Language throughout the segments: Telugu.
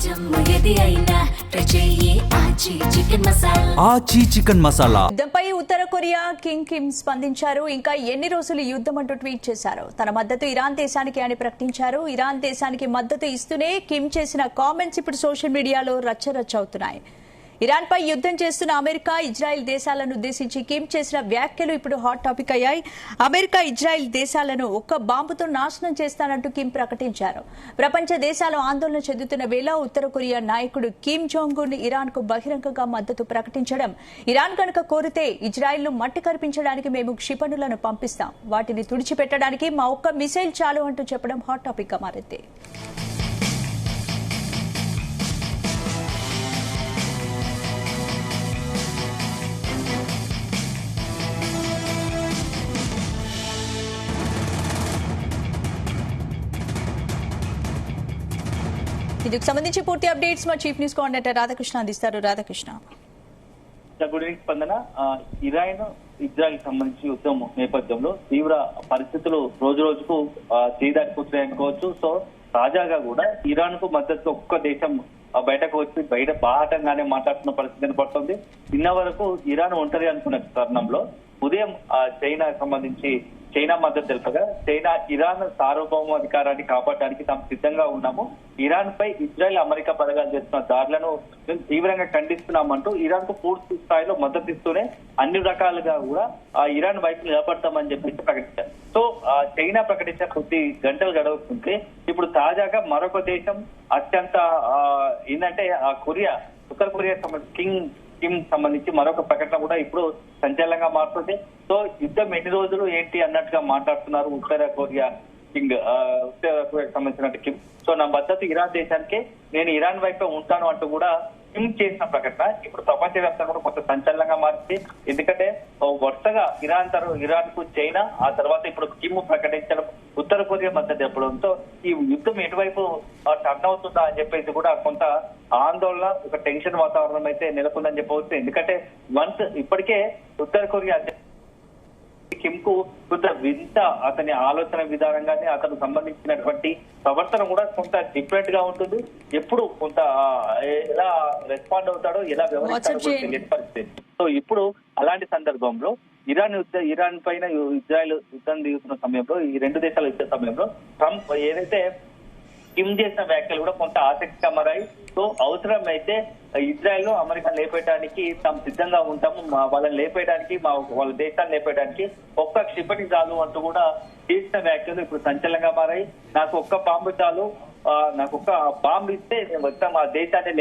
ఆచి చికెన్ మసాలా. యుద్ధంపై ఉత్తర కొరియా కింగ్ కిమ్ స్పందించారు. ఇంకా ఎన్ని రోజులు యుద్ధం అంటూ ట్వీట్ చేశారు. తన మద్దతు ఇరాన్ దేశానికి అని ప్రకటించారు. ఇరాన్ దేశానికి మద్దతు ఇస్తూనే కిమ్ చేసిన కామెంట్స్ ఇప్పుడు సోషల్ మీడియాలో రచ్చరచ్చ అవుతున్నాయి. ఇరాన్ పై యుద్ధం చేస్తున్న అమెరికా, ఇజ్రాయెల్ దేశాలను ఉద్దేశించి కిమ్ చేసిన వ్యాఖ్యలు ఇప్పుడు హాట్ టాపిక్ అయ్యాయి. అమెరికా, ఇజ్రాయెల్ దేశాలను ఒక్క బాంబుతో నాశనం చేస్తానంటూ కిమ్ ప్రకటించారు. ప్రపంచ దేశాలు ఆందోళన చెందుతున్న వేళ ఉత్తర కొరియా నాయకుడు కిమ్ జోంగ్ ఉన్ ఇరాన్ కు బహిరంగంగా మద్దతు ప్రకటించడం, ఇరాన్ కనుక కోరితే ఇజ్రాయెల్ ను మట్టి కరిపించడానికి మేము క్షిపణులను పంపిస్తాం, వాటిని తుడిచిపెట్టడానికి మా ఒక్క మిసైల్ చాలు అంటూ చెప్పడం హాట్ టాపిక్ గా మారింది. ఇందుకు సంబంధించి పూర్తి అప్డేట్స్ మా చీఫ్ న్యూస్ కోఆర్డినేటర్ రాధాకృష్ణ అందిస్తారు. రాధాకృష్ణ. గుడ్ ఈవినింగ్ స్పందన. ఇరాన్ ఇజ్రాయెల్ సంబంధించి యుద్ధం నేపథ్యంలో తీవ్ర పరిస్థితులు రోజు రోజుకు చేదారిపోతున్నాయనుకోవచ్చు. సో తాజాగా కూడా ఇరాన్ కు మద్దతు ఒక్క దేశం బయటకు వచ్చి బయట బాహటంగానే మాట్లాడుతున్న పరిస్థితి కనపడుతుంది. నిన్న వరకు ఇరాన్ ఒంటరి అనుకున్న తరుణంలో ఉదయం చైనా సంబంధించి చైనా మద్దతు తెలుపగా చైనా ఇరాన్ సార్వభౌమాధికారాన్ని కాపాడడానికి తాము సిద్ధంగా ఉన్నాము, ఇరాన్ పై ఇజ్రాయెల్ అమెరికా బలగాలు చేస్తున్న దాడులను మేము తీవ్రంగా ఖండిస్తున్నామంటూ ఇరాన్ కు పూర్తి స్థాయిలో మద్దతు ఇస్తూనే అన్ని రకాలుగా కూడా ఇరాన్ వైపు నిలబడతామని చెప్పి ప్రకటించారు. సో చైనా ప్రకటించిన కొద్ది గంటలు గడవుతుంటే ఇప్పుడు తాజాగా మరొక దేశం అత్యంత ఏంటంటే కొరియా, ఉత్తర కొరియా కిమ్ సంబంధించి మరొక ప్రకటన కూడా ఇప్పుడు సంచలనంగా మారుతుంది. సో యుద్ధం ఎన్ని రోజులు ఏంటి అన్నట్టుగా మాట్లాడుతున్నారు ఉత్తర కొరియా కింగ్, ఉత్తర కొరియాకు సంబంధించిన కిమ్. సో నా మద్దతు ఇరాన్ దేశానికి, నేను ఇరాన్ వైపు ఉంటాను అంటూ కూడా కిమ్ చేసిన ప్రకటన ఇప్పుడు ప్రపంచవ్యాప్తంగా కూడా కొంత సంచలనంగా మారింది. ఎందుకంటే వరుసగా ఇరాన్ కు చైనా, ఆ తర్వాత ఇప్పుడు కిమ్ ప్రకటించడం, ఉత్తర కొరియా మద్దతు చెప్పడంతో ఈ యుద్ధం ఎటువైపు టర్న్ అవుతుందా అని చెప్పేసి కూడా కొంత ఆందోళన, ఒక టెన్షన్ వాతావరణం అయితే నెలకొందని చెప్పవచ్చు. ఎందుకంటే వన్స్ ఇప్పటికే ఉత్తర కొరియా కిమ్ కు కొంత వింత అతని ఆలోచన విధానంగానే అతను సంబంధించినటువంటి ప్రవర్తన కూడా కొంత డిఫరెంట్ గా ఉంటుంది. ఎప్పుడు కొంత ఎలా రెస్పాండ్ అవుతాడో, ఎలా వ్యవహరిస్తాడో తెలియని పరిస్థితి. సో ఇప్పుడు అలాంటి సందర్భంలో ఇరాన్ పైన ఇజ్రాయెల్ యుద్ధం దిగుతున్న సమయంలో, ఈ రెండు దేశాల యుద్ధ సమయంలో ట్రంప్ ఏదైతే కిమ్ చేసిన వ్యాఖ్యలు కూడా కొంత ఆసక్తిగా మారాయి. సో అవసరం అయితే ఇజ్రాయెల్ అమెరికా లేపేయడానికి తాము సిద్ధంగా ఉంటాము, వాళ్ళని లేపేయడానికి, వాళ్ళ దేశాన్ని లేపేయడానికి ఒక్క క్షిపణి చాలు అంటూ కూడా చేసిన వ్యాఖ్యలు ఇప్పుడు సంచలనంగా మారాయి. నాకు ఒక్క బాంబు చాలు, నాకు ఒక్క బాంబు ఇస్తే నేను మొత్తం ఆ దేశాన్ని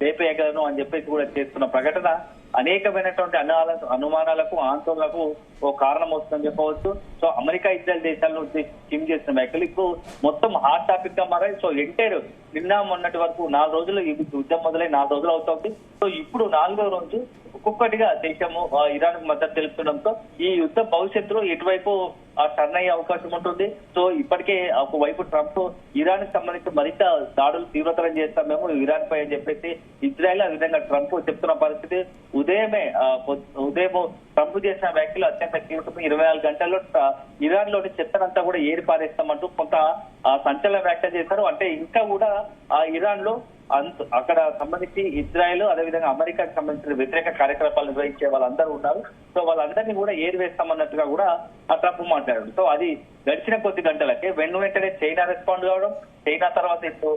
లేపేయగలను అని చెప్పేసి కూడా చేస్తున్న ప్రకటన అనేకమైనటువంటి అనుమానాలకు, ఆందోళనలకు ఓ కారణం వస్తుందని చెప్పవచ్చు. సో అమెరికా, ఇజ్రాయెల్ దేశాలను కిమ్ చేసిన వ్యాఖ్యలు ఇప్పుడు మొత్తం హాట్ టాపిక్ గా మారాయి. సో ఎంటైర్ నిన్న మొన్నటి వరకు 4 రోజులు ఈ యుద్ధం మొదలై 4 రోజులు అవుతుంది. సో ఇప్పుడు 4వ రోజు ఒక్కొక్కటిగా దేశము ఇరాన్ కు మద్దతు తెలుపుతుండడంతో ఈ యుద్ధ భవిష్యత్తులో ఎటువైపు టర్న్ అయ్యే అవకాశం ఉంటుంది. సో ఇప్పటికే ఒకవైపు ట్రంప్ ఇరాన్ కి సంబంధించి మరింత దాడులు తీవ్రతరం చేస్తాం మేము ఇరాన్ పై అని చెప్పేసి ఇజ్రాయెల్, ఆ విధంగా ట్రంప్ చెప్తున్న పరిస్థితి. ఉదయం ట్రంప్ చేసిన వ్యాఖ్యలు అత్యంత కీలకం. 24 గంటల్లో ఇరాన్ లోని చెత్తనంతా కూడా ఏరి పారేస్తామంటూ కొంత సంచలన వ్యాఖ్య చేశారు. అంటే ఇంకా కూడా ఇరాన్ లో అక్కడ సంబంధించి ఇజ్రాయెల్, అదేవిధంగా అమెరికాకి సంబంధించిన వ్యతిరేక కార్యకలాపాలు నిర్వహించే వాళ్ళందరూ ఉన్నారు. సో వాళ్ళందరినీ కూడా ఏరివేస్తామన్నట్టుగా కూడా ట్రంప్ మాట్లాడాడు. సో అది గడిచిన కొద్ది గంటలకే వెంటనే చైనా రెస్పాండ్ కావడం, చైనా తర్వాత ఇప్పుడు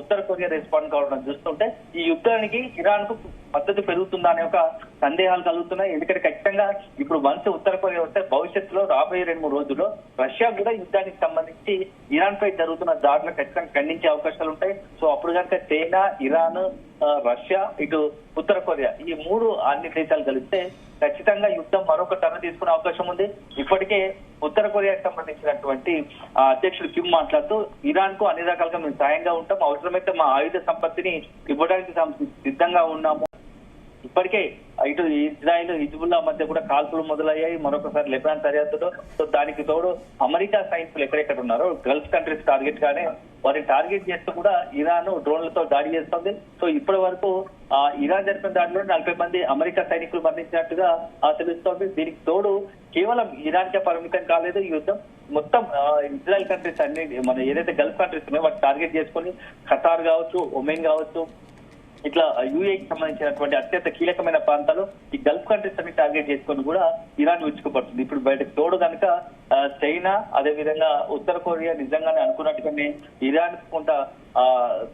ఉత్తర కొరియా రెస్పాండ్ కావడం చూస్తుంటే ఈ యుద్ధానికి ఇరాన్ కు మద్దతు పెరుగుతుందా అనే ఒక సందేహాలు కలుగుతున్నాయి. ఎందుకంటే ఖచ్చితంగా ఇప్పుడు వన్స్ ఉత్తర కొరియా వస్తే భవిష్యత్తులో రాబోయే 2-3 రోజుల్లో రష్యా కూడా యుద్ధానికి సంబంధించి ఇరాన్ పై జరుగుతున్న దాడులు ఖచ్చితంగా ఖండించే అవకాశాలు ఉంటాయి. సో అప్పుడు కనుక చైనా, ఇరాన్, రష్యా, ఇటు ఉత్తర కొరియా, ఈ 3 అన్ని దేశాలు కలిస్తే ఖచ్చితంగా యుద్ధం మరొక టర్న్ తీసుకునే అవకాశం ఉంది. ఇప్పటికే ఉత్తర కొరియాకు సంబంధించినటువంటి అధ్యక్షుడు కిమ్ మాట్లాడుతూ ఇరాన్ కు అన్ని రకాలుగా మేము సాయంగా ఉంటాం, అవసరమైతే మా ఆయుధ సంపత్తిని ఇవ్వడానికి సిద్ధంగా ఉన్నాము. ఇప్పటికే ఇటు ఇజ్రాయెల్, హిజ్బుల్లా మధ్య కూడా కాల్పులు మొదలయ్యాయి, మరొకసారి లెబనాన్ సరిహద్దులో. సో దానికి తోడు అమెరికా సైనికులు ఎక్కడెక్కడ ఉన్నారో గల్ఫ్ కంట్రీస్ టార్గెట్ గానే వారిని టార్గెట్ చేస్తూ కూడా ఇరాన్ డ్రోన్లతో దాడి చేస్తుంది. సో ఇప్పటి వరకు ఇరాన్ జరిపిన దాడిలో 40 మంది అమెరికా సైనికులు మరణించినట్టుగా తెలుస్తోంది. దీనికి తోడు కేవలం ఇరాన్ కే పరిమితం కాలేదు ఈ యుద్ధం, మొత్తం ఇజ్రాయెల్ కంట్రీస్ అన్ని మన ఏదైతే గల్ఫ్ కంట్రీస్ ఉన్నాయో వాటి టార్గెట్ చేసుకొని ఖతార్ కావచ్చు, ఒమెన్ కావచ్చు, ఇట్లా యూఏకి సంబంధించినటువంటి అత్యంత కీలకమైన ప్రాంతాలు ఈ గల్ఫ్ కంట్రీస్ అన్ని టార్గెట్ చేసుకొని కూడా ఇరాన్ విరుచుకుపడుతుంది. ఇప్పుడు బయటకు తోడు కనుక చైనా, అదే విధంగా ఉత్తర కొరియా నిజంగానే అనుకున్నట్టుగానే ఇరాన్ కొంత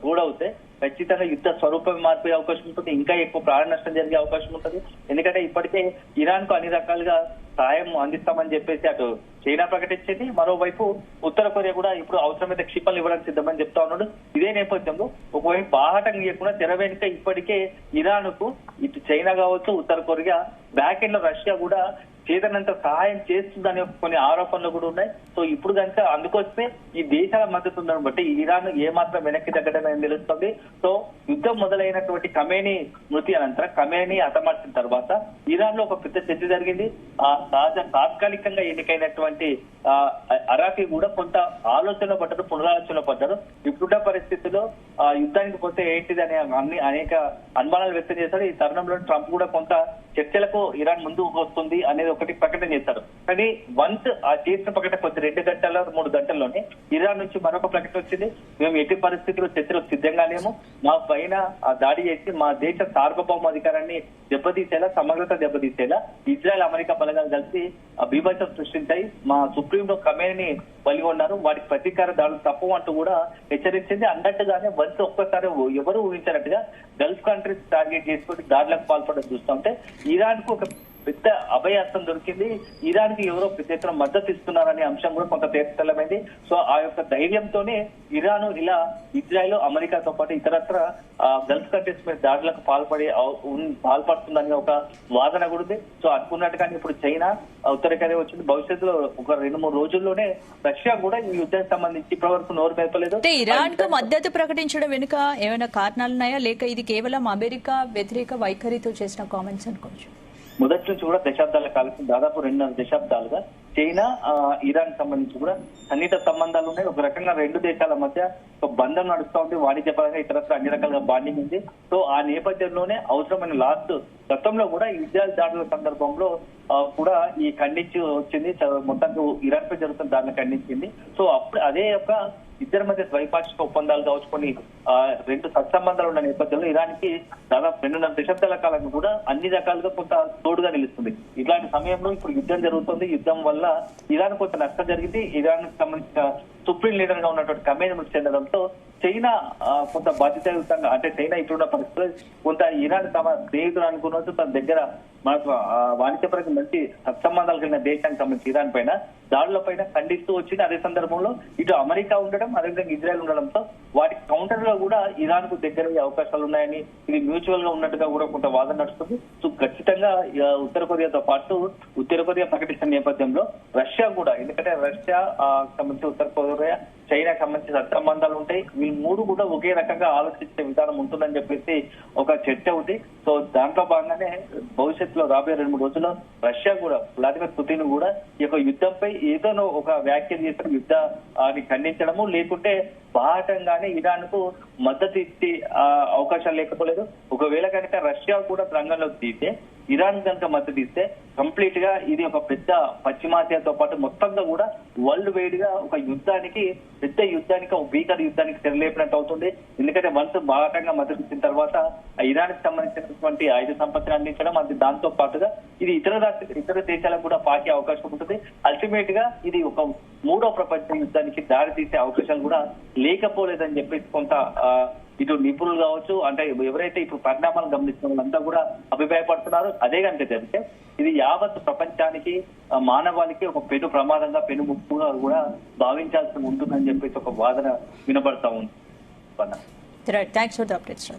తోడవుతే ఖచ్చితంగా యుద్ధ స్వరూపం మార్పే అవకాశం ఉంటుంది, ఇంకా ఎక్కువ ప్రాణ నష్టం జరిగే అవకాశం ఉంటుంది. ఎందుకంటే ఇప్పటికే ఇరాన్ కు అన్ని రకాలుగా సహాయం అందిస్తామని చెప్పేసి అటు చైనా ప్రకటించింది, మరోవైపు ఉత్తర కొరియా కూడా ఇప్పుడు అవసరమైతే క్షిపణులు ఇవ్వడానికి సిద్ధమని చెప్తా ఉన్నాడు. ఇదే నేపథ్యంలో ఒకవైపు బాహటం ఇవ్వకుండా తెర వెనుక ఇప్పటికే ఇరాన్ కు ఇటు చైనా కావచ్చు, ఉత్తర కొరియా, బ్యాక్ ఎండ్ లో రష్యా కూడా చేతనంత సహాయం చేస్తుందనే కొన్ని ఆరోపణలు కూడా ఉన్నాయి. సో ఇప్పుడు కనుక అందుకొస్తే ఈ దేశాల మద్దతు ఉందని బట్టి ఇరాన్ ఏమాత్రం వెనక్కి తగ్గడం తెలుస్తుంది. సో యుద్ధం మొదలైనటువంటి ఖమేనీ మృతి అనంతరం, ఖమేనీ హతమార్చిన తర్వాత ఇరాన్ లో ఒక పెద్ద చర్చ జరిగింది. తాత్కాలికంగా ఎన్నికైనటువంటి అరాఫీ కూడా కొంత ఆలోచనలో పడ్డారు, పునరాలోచనలో పడ్డారు. ఇప్పుడున్న పరిస్థితుల్లో యుద్ధానికి పోతే ఏంటిది అనే అనేక అనుమానాలు వ్యక్తం చేశారు. ఈ తరుణంలో ట్రంప్ కూడా కొంత చర్చలకు ఇరాన్ ముందుకు వస్తుంది అనేది ఒకటి ప్రకటన చేశారు. కానీ వన్స్ ఆ చేసిన ప్రకటన కొంచెం 2 గంటల 3 గంటల్లోనే ఇరాన్ నుంచి మరొక ప్రకటన వచ్చింది. మేము ఎట్టి పరిస్థితుల్లో చర్చలకు సిద్ధంగా లేము, మా పైన ఆ దాడి చేసి మా దేశ సార్వభౌమాధికారాన్ని దెబ్బతీసేలా, సమగ్రత దెబ్బతీసేలా ఇజ్రాయెల్, అమెరికా బలగాలు కలిసి బీభత్సం సృష్టించాయి, మా సుప్రీంలో ఖమేనీని పలిగొన్నారు, వాటికి ప్రతీకార దాడులు తప్పు అంటూ కూడా హెచ్చరించింది. అన్నట్టుగానే వన్స్ ఒక్కసారి ఎవరు ఊహించినట్టుగా గల్ఫ్ కంట్రీస్ టార్గెట్ చేసుకుని దాడులకు పాల్పడడం చూస్తుంటే ఇరాన్ కు ఒక పెద్ద అభయాస్తం దొరికింది. ఇరాన్ కి ఎవరో పెద్ద ఎత్తున మద్దతు ఇస్తున్నారనే అంశం కూడా కొంత తేటతెల్లమైంది. సో ఆ యొక్క ధైర్యంతోనే ఇరాన్ ఇలా ఇజ్రాయెల్, అమెరికాతో పాటు ఇతరత్ర గల్ఫ్ కంట్రీస్ మీద దాడులకు పాల్పడుతుందని ఒక వాదన కూడా ఉంది. సో అనుకున్నట్టుగానే ఇప్పుడు చైనా, ఉత్తర కొరియా వచ్చింది. భవిష్యత్తులో ఒక 2-3 రోజుల్లోనే రష్యా కూడా ఈ యుద్ధానికి సంబంధించి ఇప్పటి వరకు నోరు మెదపలేదు. ఇరాన్ కు మద్దతు ప్రకటించడం వెనుక ఏమైనా కారణాలున్నాయా, లేక ఇది కేవలం అమెరికా వ్యతిరేక వైఖరితో చేసిన కామెంట్స్ అనుకోవచ్చు? మొదటి నుంచి కూడా దశాబ్దాల కాలం, దాదాపు 2.5 దశాబ్దాలుగా చైనా, ఇరాన్ సంబంధించి కూడా సన్నిహిత సంబంధాలు ఉన్నాయి. ఒక రకంగా 2 దేశాల మధ్య ఒక బంధం నడుస్తూ ఉంది, వాణిజ్యపరంగా ఇతరత్ర అన్ని రకాలుగా బాండింగ్ ఉంది. సో ఆ నేపథ్యంలోనే అవసరమైన గతంలో కూడా ఇజ్రాయెల్ దాడుల సందర్భంలో కూడా ఈ ఖండించి వచ్చింది, మొత్తానికి ఇరాన్ పై జరుగుతున్న దాడిని ఖండించింది. సో అప్పుడు అదే యొక్క ఇద్దరి మధ్య ద్వైపాక్షిక ఒప్పందాలు కావచ్చు, కొన్ని 2 సత్సంబంధాలు ఉన్న నేపథ్యంలో ఇరాన్ కి దాదాపు 2.5 దశాబ్దాల కాలంలో కూడా అన్ని రకాలుగా కొంత తోడుగా నిలుస్తుంది. ఇలాంటి సమయంలో ఇప్పుడు యుద్ధం జరుగుతుంది. యుద్ధం వల్ల ఇరాన్ కొంత నష్టం జరిగింది. ఇరాన్ కి సంబంధించిన సుప్రీం లీడర్ గా ఉన్నటువంటి ఖమేనీ మృతి చెందడంతో చైనా కొంత బాధ్యతాయుతంగా, అంటే చైనా ఇప్పుడున్న పరిస్థితుల్లో కొంత ఇరాన్ తమ స్నేహితులు అనుకున్నట్టు తన దగ్గర మనకు వాణిజ్యపరంగా మంచి సత్సంబంధాలు కలిగిన దేశానికి సంబంధించి ఇరాన్ పైన దాడుల పైన ఖండిస్తూ వచ్చింది. అదే సందర్భంలో ఇటు అమెరికా ఉండడం, అదేవిధంగా ఇజ్రాయెల్ ఉండడంతో వాటికి కౌంటర్ గా కూడా ఇరాన్ కు దగ్గర అవకాశాలు ఉన్నాయని, ఇది మ్యూచువల్ గా ఉన్నట్టుగా కూడా కొంత వాదన నడుస్తుంది. సో ఖచ్చితంగా ఉత్తర కొరియాతో పాటు ఉత్తర కొరియా ప్రకటించిన నేపథ్యంలో రష్యా కూడా, ఎందుకంటే రష్యా సంబంధించి ఉత్తర కొరియా, చైనాకి సంబంధించిన సత్సంబంధాలు ఉంటాయి. వీళ్ళు 3 కూడా ఒకే రకంగా ఆలోచించే విధానం ఉంటుందని చెప్పేసి ఒక చర్చ ఉంది. సో దాంట్లో భాగంగానే భవిష్యత్తులో రాబోయే 2-3 రోజుల్లో రష్యా కూడా, వ్లాదిమిర్ పుతిన్ కూడా ఈ యొక్క యుద్ధంపై ఏదో ఒక వ్యాఖ్యలు చేసిన యుద్ధాన్ని ఖండించడము, లేకుంటే బాహటంగానే ఇరాన్ కు మద్దతు ఇచ్చే అవకాశాలు లేకపోలేదు. ఒకవేళ కనుక రష్యా కూడా రంగంలోకి తీస్తే, ఇరాన్ కనుక మద్దతు ఇస్తే కంప్లీట్ గా ఇది ఒక పెద్ద పశ్చిమాసియాతో పాటు మొత్తంగా కూడా వరల్డ్ వైడ్ గా ఒక యుద్ధానికి, పెద్ద యుద్ధానికి, ఒక భీకర యుద్ధానికి తెరలేపినట్టు అవుతుంది. ఎందుకంటే వన్స్ బాహటంగా మద్దతు ఇచ్చిన తర్వాత ఇరాన్ కి సంబంధించినటువంటి ఆయుధ సంపత్తిని అందించడం, అది దాంతో పాటుగా ఇది ఇతర దేశాలకు కూడా పాకే అవకాశం ఉంటుంది. అల్టిమేట్ గా ఇది ఒక 3వ ప్రపంచ యుద్ధానికి దారి తీసే అవకాశాలు కూడా లేకపోలేదని చెప్పేసి కొంత ఇటు నిపుణులు కావచ్చు, అంటే ఎవరైతే ఇప్పుడు పరిణామాలు గమనిస్తున్న వాళ్ళంతా కూడా అభిప్రాయపడుతున్నారు. అదే కనుక జరిగితే ఇది యావత్ ప్రపంచానికి, మానవాళికి ఒక పెను ప్రమాదంగా, పెను ముప్పుగా కూడా భావించాల్సి ఉంటుందని చెప్పేసి ఒక వాదన వినబడతా ఉంది. Thanks for the updates.